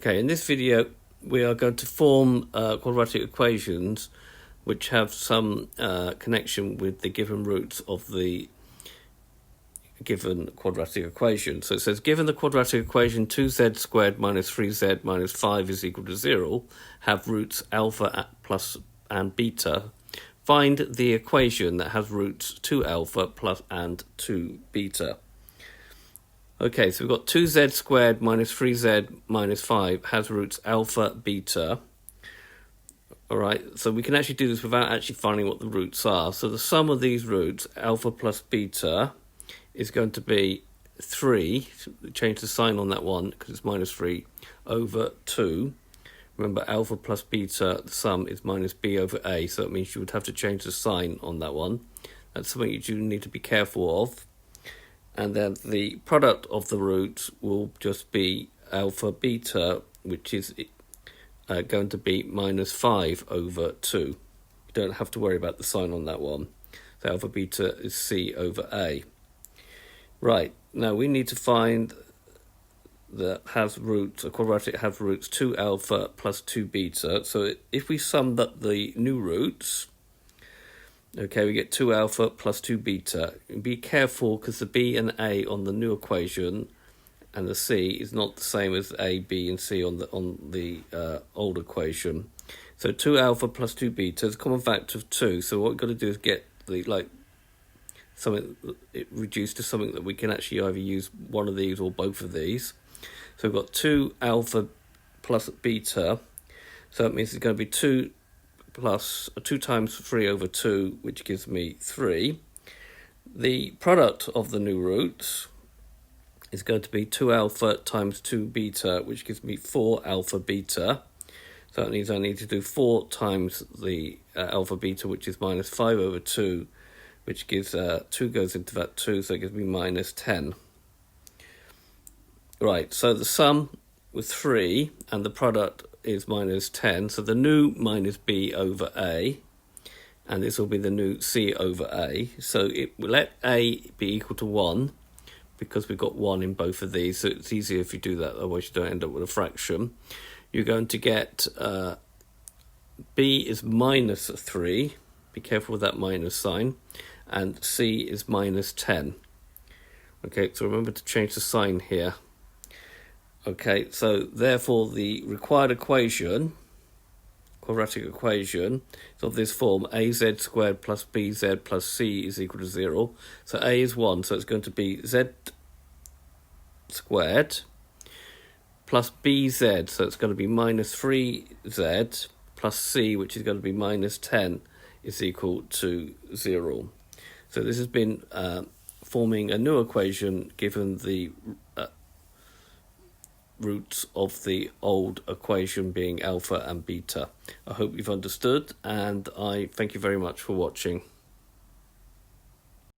Okay, in this video we are going to form quadratic equations which have some connection with the given roots of the given quadratic equation. So it says, given the quadratic equation 2z squared minus 3z minus 5 is equal to 0, have roots alpha plus and beta, find the equation that has roots 2 alpha plus and 2 beta. Okay, so we've got 2z squared minus 3z minus 5 has roots alpha, beta. All right, so we can actually do this without actually finding what the roots are. So the sum of these roots, alpha plus beta, is going to be 3. Change the sign on that one because it's minus 3 over 2. Remember, alpha plus beta, the sum is minus b over a, so that means you would have to change the sign on that one. That's something you do need to be careful of. And then the product of the roots will just be alpha beta, which is going to be minus 5 over 2. You don't have to worry about the sign on that one. So alpha beta is c over a. Right, now we need to find that has roots, a quadratic has roots 2 alpha plus 2 beta. So if we summed up the new roots, okay, we get 2 alpha plus 2 beta. Be careful because the b and a on the new equation and the c is not the same as a, b, and c on the old equation. So 2 alpha plus 2 beta is a common factor of 2. So what we've got to do is get the something it reduced to something that we can actually either use one of these or both of these. So we've got 2 alpha plus beta. So that means it's going to be 2 times 3 over 2, which gives me 3. The product of the new roots is going to be 2 alpha times 2 beta, which gives me 4 alpha beta. So that means I need to do 4 times the alpha beta, which is minus 5 over 2, which gives 2 goes into that 2, so it gives me minus 10. Right, so the sum was 3 and the product is minus 10, so the new minus b over a, and this will be the new c over a. So it will let a be equal to 1 because we've got 1 in both of these, so it's easier if you do that, otherwise you don't end up with a fraction. You're going to get b is minus 3, be careful with that minus sign, and c is minus 10. Okay, so remember to change the sign here. Okay, so therefore the required equation, quadratic equation, is of this form: az squared plus bz plus c is equal to 0. So a is 1, so it's going to be z squared plus bz, so it's going to be minus 3z plus c, which is going to be minus 10, is equal to 0. So this has been forming a new equation given the roots of the old equation being alpha and beta. I hope you've understood, and I thank you very much for watching.